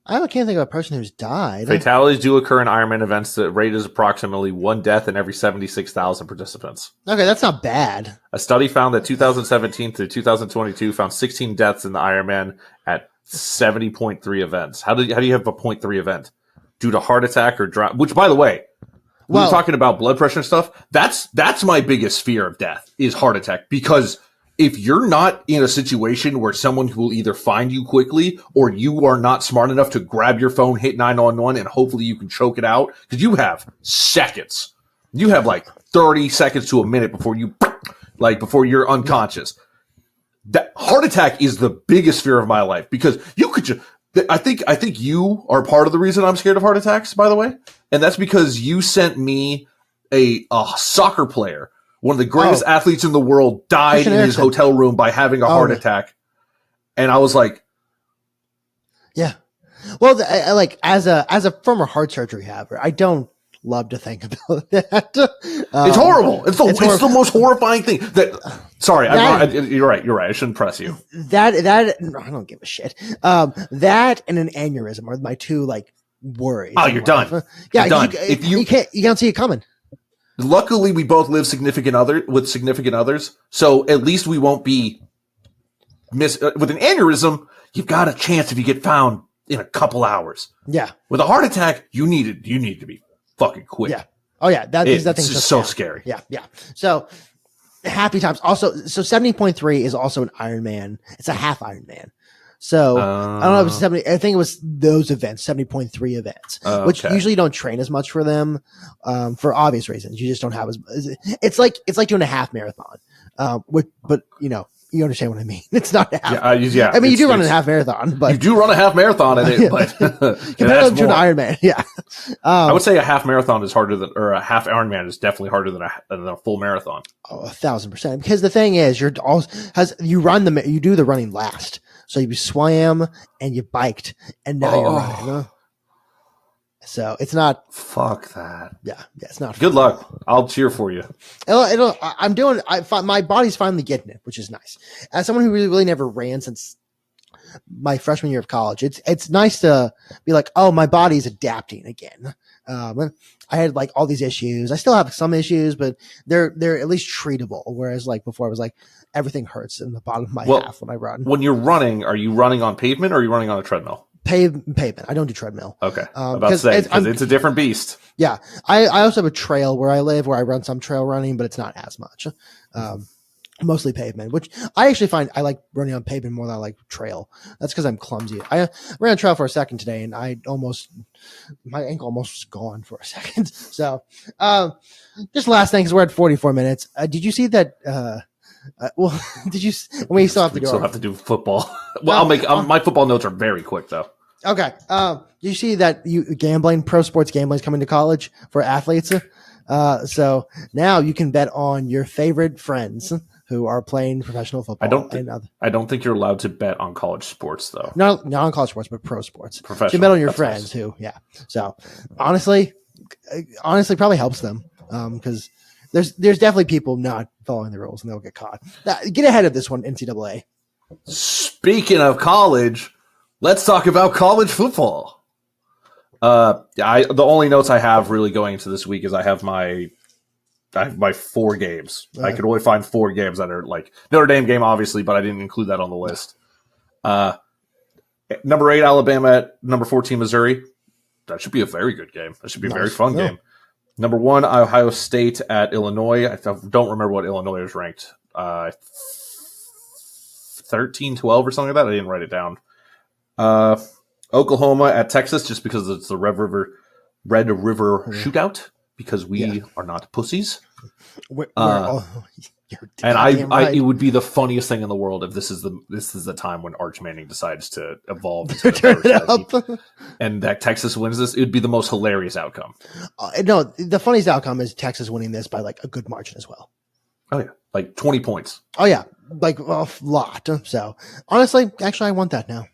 I can't think of a person who's died. Fatalities do occur in Ironman events. The rate is approximately 1 death in every 76,000 participants. Okay, that's not bad. A study found that 2017 to 2022 found 16 deaths in the Ironman at 70.3 events. How do you have a 0.3 event? Due to heart attack or drown? Which, by the way, we were talking about blood pressure and stuff. That's my biggest fear of death is heart attack, because if you're not in a situation where someone will either find you quickly or you are not smart enough to grab your phone, hit 911, and hopefully you can choke it out, because you have seconds. You have like 30 seconds to a minute before you're unconscious. That heart attack is the biggest fear of my life, because you could just, I think you are part of the reason I'm scared of heart attacks, by the way. And that's because you sent me a soccer player. One of the greatest athletes in the world died in his hotel room by having a heart attack. And I was like, yeah. Well, like as a former heart surgery haver, I don't love to think about that. It's horrible. It's the most horrifying thing. You're right. I shouldn't press you. That I don't give a shit. That and an aneurysm are my two like worries. Oh, you're done. Yeah, you're done. You can't see it coming. Luckily, we both live significant others, so at least we won't be with an aneurysm. You've got a chance if you get found in a couple hours. Yeah. With a heart attack, you need to be fucking quick. Yeah. Oh yeah. That thing's just so scary. Yeah. Yeah. So happy times. Also, so 70.3 is also an Ironman. It's a half Ironman. So I don't know if it's 70. I think it was those events, 70.3 events, which usually don't train as much for them, for obvious reasons. You just don't have it's like doing a half marathon. But you understand what I mean. It's not half. Yeah. I mean, you do run a half marathon, but you do run a half marathon in it, but compared to an Ironman. Yeah. I would say a half marathon is harder than, or a half Ironman is definitely harder than a full marathon. Oh, 1,000%. Because the thing is, you do the running last. So you swam and you biked, and now you're running. So it's not. Fuck that. Yeah, it's not. Good luck. I'll cheer for you. My body's finally getting it, which is nice. As someone who really never ran since my freshman year of college, it's nice to be like, oh, my body's adapting again. I had like all these issues. I still have some issues, but they're at least treatable. Whereas like before, I was like, everything hurts in the bottom of my half when I run. When you're running, are you running on pavement or are you running on a treadmill? Pavement. I don't do treadmill. Okay. About to say, because it's a different beast. Yeah. I also have a trail where I live where I run some trail running, but it's not as much. Mostly pavement, which I actually find I like running on pavement more than I like trail. That's because I'm clumsy. I ran trail for a second today and my ankle almost was gone for a second. So, just last thing, because we're at 44 minutes. Did you see that? Did you? We still have to go. Still have to do football. Well, my football notes are very quick though. Okay. You see that pro sports gambling is coming to college for athletes. So now you can bet on your favorite friends who are playing professional football. I don't think you're allowed to bet on college sports though. Not on college sports, but pro sports. Professional. So you bet on your That's friends nice. who, yeah. So honestly, probably helps them because there's definitely people not following the rules and they'll get caught. Get ahead of this one, NCAA. Speaking of college, let's talk about college football. The only notes I have really going into this week is I have my 4 games. I could only find 4 games that are like Notre Dame game, obviously, but I didn't include that on the list. Number 8, Alabama at number 14, Missouri. That should be a very good game. That should be a very fun game. Number 1, Ohio State at Illinois. I don't remember what Illinois was ranked. 13, 12 or something like that. I didn't write it down. Oklahoma at Texas, just because it's the Red River shootout, because we are not pussies. It would be the funniest thing in the world if this is the time when Arch Manning decides to evolve Turn it up. and that Texas wins this. It would be the most hilarious outcome. No, the funniest outcome is Texas winning this by like a good margin as well. Oh yeah, like 20 points. Oh yeah, like a lot. So honestly, actually, I want that now.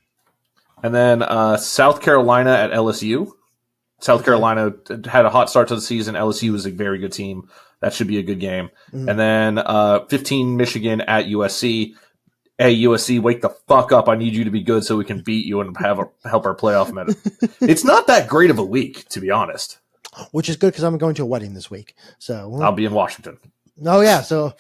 And then South Carolina at LSU. South Carolina had a hot start to the season. LSU is a very good team. That should be a good game. Mm-hmm. And then 15 Michigan at USC. Hey, USC, wake the fuck up. I need you to be good so we can beat you and help our playoff meta. It's not that great of a week, to be honest. Which is good because I'm going to a wedding this week. So I'll be in Washington. Oh, yeah. So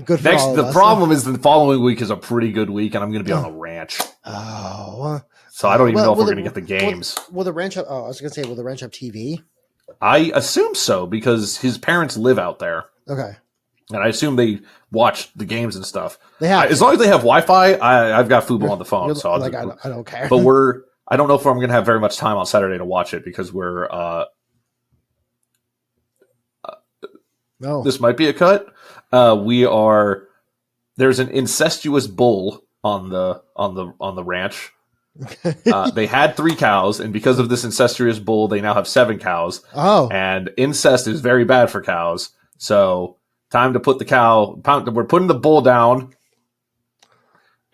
good for all of us. The problem is the following week is a pretty good week, and I'm going to be on a ranch. Oh. So I don't even know if we're going to get the games. Will the ranch have, I was going to say, will the ranch have TV? I assume so, because his parents live out there. Okay. And I assume they watch the games and stuff. They have as long as they have Wi-Fi, I've got Fubo on the phone. So I don't care. But I don't know if I'm going to have very much time on Saturday to watch it, because this might be a cut. There's an incestuous bull on the ranch. They had 3 cows, and because of this incestuous bull, they now have 7 cows. Oh, and incest is very bad for cows. So time to put we're putting the bull down,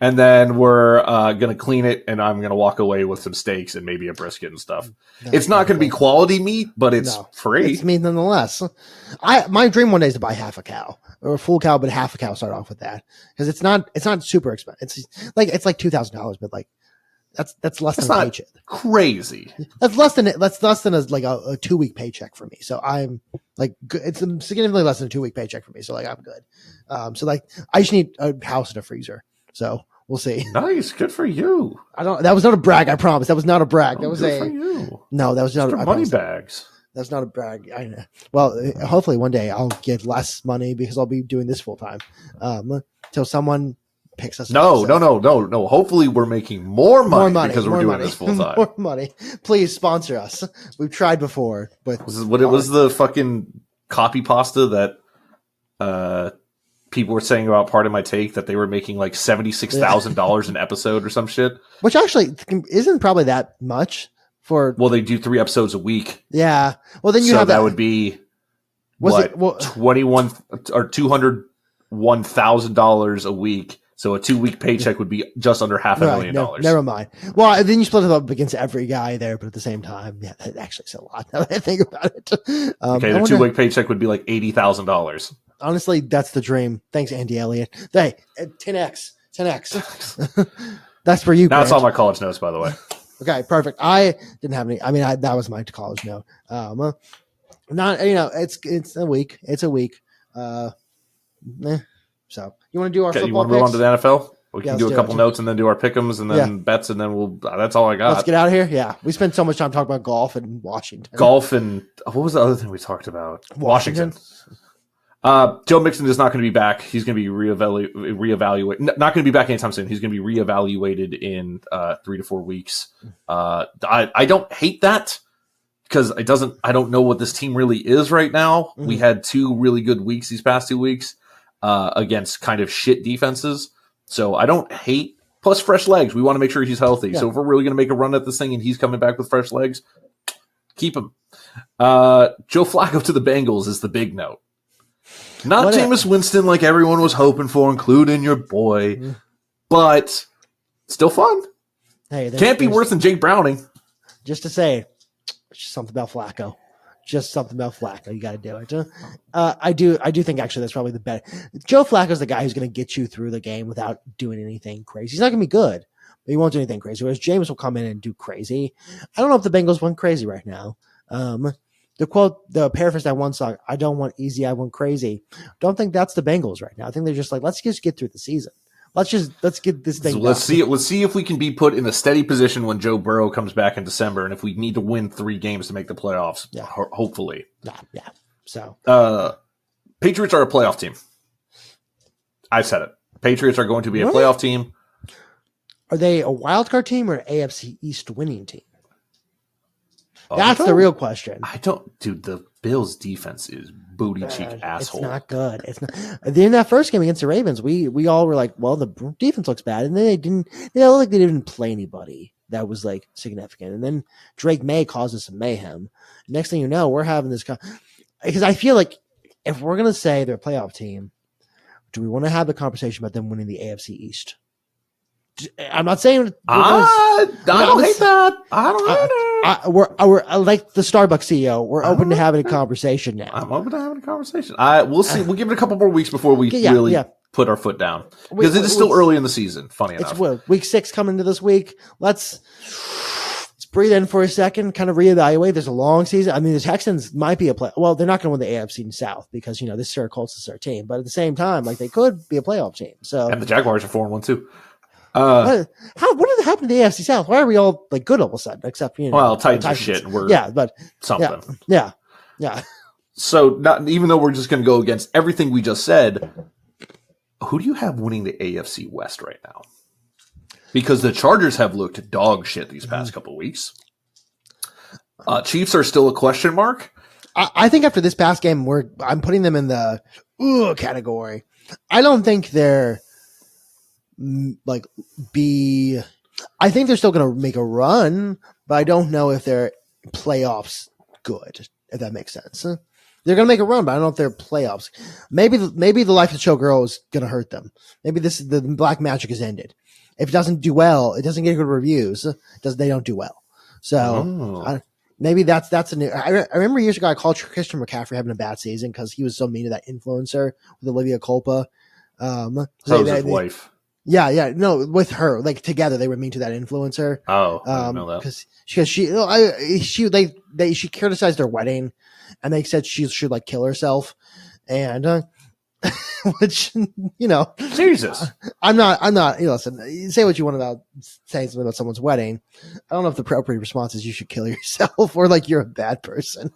and then we're gonna clean it, and I'm gonna walk away with some steaks and maybe a brisket and stuff. It's not gonna be quality meat, but it's free. It's meat nonetheless. My dream one day is to buy half a cow or a full cow, but half a cow. Start off with that because it's not super expensive. It's like $2,000, but like. That's less than a paycheck. Crazy. That's less than a 2-week paycheck for me. So I'm like, it's significantly less than a 2-week paycheck for me. So like, I'm good. So like, I just need a house and a freezer. So we'll see. Nice, good for you. That was not a brag. I promise. That was not a brag. That was good for you. No, that was not a money bags. That's not a brag. I know. Well, hopefully one day I'll get less money because I'll be doing this full time. Till someone picks us up. No. Hopefully we're making more money because we're doing this full time. More money. Please sponsor us. We've tried before, but it was the fucking copy pasta that people were saying about Part of My Take, that they were making like $76,000 an episode or some shit. Which actually isn't probably that much for. Well, they do 3 episodes a week. Yeah. Well, then you have that would be $21 or $201,000 a week. So a 2-week paycheck would be just under $500,000. Never mind. Well, then you split it up against every guy there, but at the same time, yeah, that actually is a lot. Now that I think about it. Okay, the 2-week paycheck would be like $80,000. Honestly, that's the dream. Thanks, Andy Elliott. Hey, 10x. That's for you. That's all my college notes, by the way. Okay, perfect. I didn't have any. I mean, that was my college note. It's a week. It's a week. So you want to do our football? You want to move on to the NFL? We can do a couple notes and then do our pick'ems and then bets, and then that's all I got. Let's get out of here. Yeah, we spent so much time talking about golf and Washington. Golf and what was the other thing we talked about? Washington. Joe Mixon is not going to be back. He's going to be reevaluated. Not going to be back anytime soon. He's going to be reevaluated in 3 to 4 weeks. I don't hate that because I don't know what this team really is right now. Mm-hmm. We had 2 really good weeks these past 2 weeks. Against kind of shit defenses. So I don't hate, plus fresh legs. We want to make sure he's healthy. Yeah. So if we're really going to make a run at this thing and he's coming back with fresh legs, keep him. Joe Flacco to the Bengals is the big note. Not Jameis Winston like everyone was hoping for, including your boy, but still fun. Hey, can't be worse than Jake Browning. Just to say, just something about Flacco. Just something about Flacco. You got to do it. I do think actually that's probably the better. Joe Flacco's the guy who's going to get you through the game without doing anything crazy. He's not going to be good, but he won't do anything crazy. Whereas Jameis will come in and do crazy. I don't know if the Bengals went crazy right now. The paraphrase I once saw, I don't want easy, I want crazy. Don't think that's the Bengals right now. I think they're just like, let's just get through the season. Let's get this thing. So let's see if we can be put in a steady position when Joe Burrow comes back in December, and if we need to win 3 games to make the playoffs, hopefully. Yeah. So Patriots are a playoff team. I said it. Patriots are going to be a playoff team. Are they a wild card team or an AFC East winning team? That's the real question. Dude, the Bills defense is booty cheek asshole. It's not good. It's not. In that first game against the Ravens, we all were like, well, the defense looks bad. And then they looked like they didn't play anybody that was like significant. And then Drake May causes some mayhem. Next thing you know, we're having this, because I feel like if we're going to say they're a playoff team, do we want to have the conversation about them winning the AFC East? I'm not saying I don't hate that. I don't hate it. We're like the Starbucks CEO. We're open to having a conversation now. I'm open to having a conversation. We'll see. We'll give it a couple more weeks before we really put our foot down because it is still early in the season. Funny enough, it's week 6 coming into this week. Let's breathe in for a second, kind of reevaluate. There's a long season. I mean, the Texans might be a play. Well, they're not going to win the AFC South because this is our Colts is our team. But at the same time, like they could be a playoff team. So and the Jaguars are 4-1 too. What did happen to the AFC South? Why are we all like good all of a sudden? Except Titans are shit. We're but something. Yeah. So not even though we're just going to go against everything we just said, who do you have winning the AFC West right now? Because the Chargers have looked dog shit these past couple of weeks. Chiefs are still a question mark. I think after this past game, I'm putting them in the category. I don't think they're. I think they're still going to make a run, but I don't know if they're playoffs good, if that makes sense. They're going to make a run, but I don't know if they're playoffs. Maybe the Life of the Show girl is going to hurt them. Maybe the black magic has ended. If it doesn't do well, it doesn't get good reviews. They don't do well. So maybe that's a new. I remember years ago I called Christian McCaffrey having a bad season because he was so mean to that influencer with Olivia Culpa. So was his wife. Yeah, no, with her, like together, they were mean to that influencer. Oh, I didn't know that. Because she criticized their wedding, and they said she should like kill herself, and which Jesus, I'm not. Listen, say what you want about saying something about someone's wedding. I don't know if the appropriate response is you should kill yourself or like you're a bad person.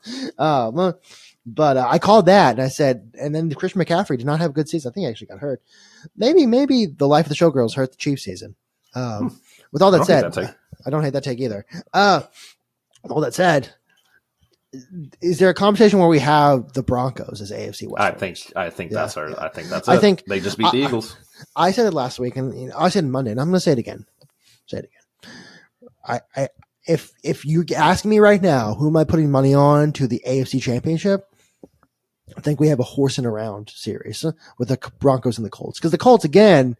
But I called that and I said, and then Christian McCaffrey did not have a good season. I think he actually got hurt. Maybe the Life of the Showgirls hurt the Chiefs season. With all that said, I don't hate that take either. All that said, is there a conversation where we have the Broncos as AFC West? I think that's it. I think they just beat the Eagles. I said it last week, and I said it Monday, and I'm going to say it again. If you ask me right now, who am I putting money on to the AFC Championship? I think we have a horsing around series with the Broncos and the Colts. Because the Colts, again,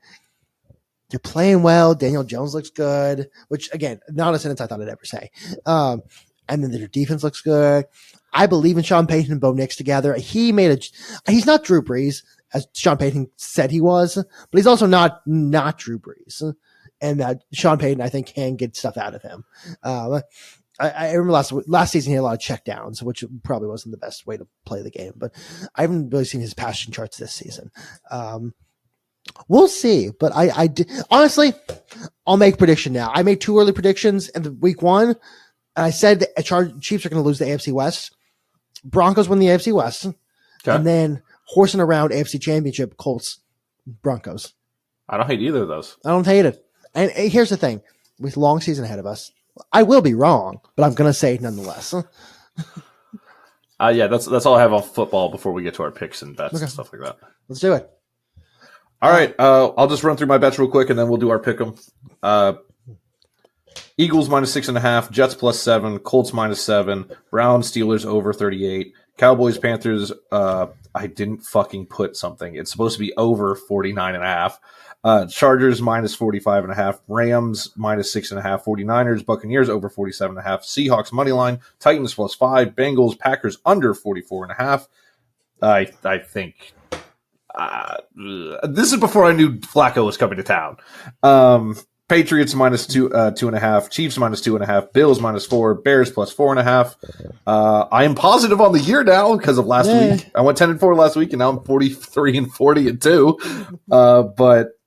they're playing well. Daniel Jones looks good, which, again, not a sentence I thought I'd ever say. And then their defense looks good. I believe in Sean Payton and Bo Nix together. He's not Drew Brees, as Sean Payton said he was, but he's also not Drew Brees. And Sean Payton, I think, can get stuff out of him. I remember last season he had a lot of checkdowns, which probably wasn't the best way to play the game. But I haven't really seen his passing charts this season. We'll see. But honestly, I'll make a prediction now. I made 2 early predictions in the week 1. And I said the Chiefs are going to lose the AFC West. Broncos win the AFC West. Okay. And then horsing around AFC Championship, Colts, Broncos. I don't hate either of those. I don't hate it. And here's the thing. With long season ahead of us, I will be wrong, but I'm going to say it nonetheless. Yeah, that's all I have on football before we get to our picks and bets and stuff like that. Let's do it. All right. I'll just run through my bets real quick, and then we'll do our pick 'em. Eagles -6.5, Jets +7, Colts -7, Browns, Steelers over 38, Cowboys, Panthers I didn't fucking put something. It's supposed to be over 49.5. Chargers minus 45.5. Rams minus 6.5. 49ers, Buccaneers over 47.5. Seahawks money line. Titans plus 5. Bengals, Packers under 44.5. I think this is before I knew Flacco was coming to town. Patriots minus 2.5. Chiefs minus 2.5. Bills minus 4. Bears plus 4.5. I am positive on the year now because of last week. I went 10-4 last week, and now I'm 43-40-2. But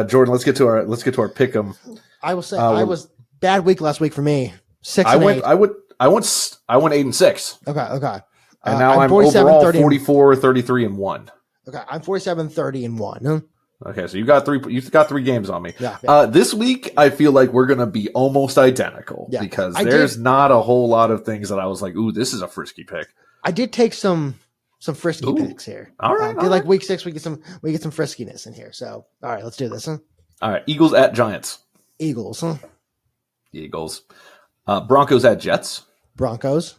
Jordan, let's get to our pick'em. I will say I was bad week last week for me. 6-8. I went 8-6. Okay. And now I'm overall 44-33-1. Okay, I'm 47-30-1. Okay, so you've got three games on me. Yeah. This week, I feel like we're going to be almost identical because there's not a whole lot of things that I was like, ooh, this is a frisky pick. I did take some frisky picks here. All right. Like week 6, we get some friskiness in here. So, all right, let's do this. Huh? All right, Eagles at Giants. Eagles. Huh? Eagles. Broncos at Jets. Broncos.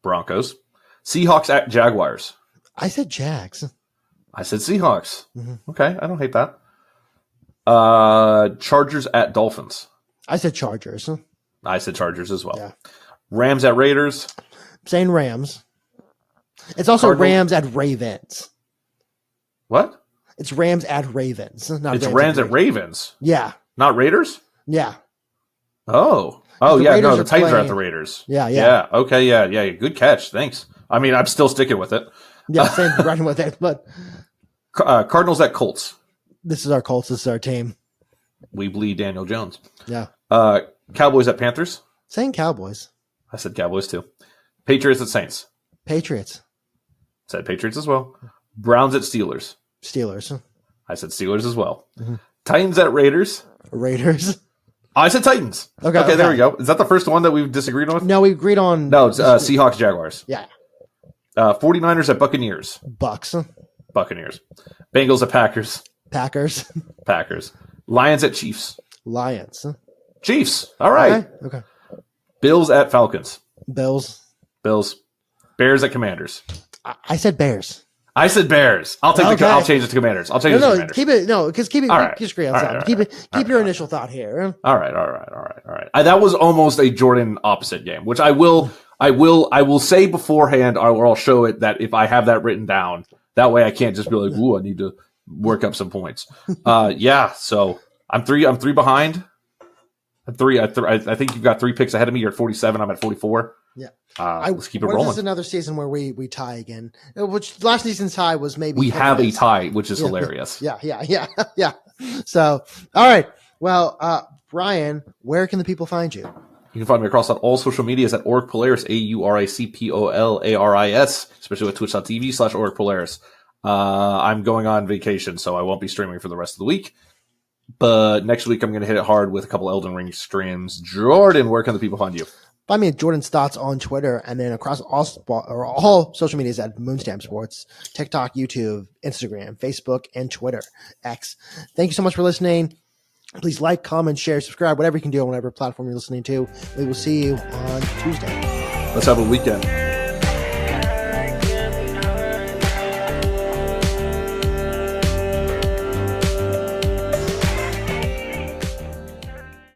Seahawks at Jaguars. I said Jags. I said Seahawks. Mm-hmm. Okay, I don't hate that. Chargers at Dolphins. I said Chargers. I said Chargers as well. Yeah. Rams at Raiders. Saying Rams. It's also Rams at Ravens. What? It's Rams at Ravens. Not it's Rams at Ravens. Yeah. Not Raiders? Yeah. Oh, yeah. No, the Titans are at the Raiders. Yeah. Okay, yeah. Good catch. Thanks. I mean, I'm still sticking with it. Yeah, same running with it. But Cardinals at Colts. This is our Colts. This is our team. We bleed Daniel Jones. Yeah. Cowboys at Panthers. Saying Cowboys. I said Cowboys too. Patriots at Saints. Patriots. Said Patriots as well. Browns at Steelers. Steelers. I said Steelers as well. Mm-hmm. Titans at Raiders. Raiders. I said Titans. Okay, there we go. Is that the first one that we've disagreed on? No, we agreed on. No, it's Seahawks, Jaguars. Yeah. 49ers at Buccaneers. Buccaneers. Bengals at Packers. Packers. Lions at Chiefs. Lions. Chiefs. All right. Okay. Bills at Falcons. Bills. Bears at Commanders. I said Bears. I said Bears. I'll change it to Commanders. I'll change it to Commanders. Keep it. No, because keep it. All right. Keep your initial thought here. All right. That was almost a Jordan opposite game, which I will say beforehand, or I'll show it that if I have that written down, that way I can't just be like, ooh, I need to work up some points. Yeah. So I'm three behind. I think you've got 3 picks ahead of me. You're at 47. I'm at 44. Yeah. Let's keep it rolling. This is another season where we tie again, which last season's tie was maybe. We have a tie, which is hilarious. Yeah. So, all right. Well, Brian, where can the people find you? You can find me across on all social medias at Auric Polaris, AURICPOLARIS, especially at twitch.tv/Auric Polaris. I'm going on vacation, so I won't be streaming for the rest of the week. But next week, I'm going to hit it hard with a couple Elden Ring streams. Jordan, where can the people find you? Find me at Jordan's Thoughts on Twitter, and then across all social medias at Moonstamp Sports, TikTok, YouTube, Instagram, Facebook, and Twitter, X. Thank you so much for listening. Please like, comment, share, subscribe, whatever you can do on whatever platform you're listening to. We will see you on Tuesday. Let's have a weekend.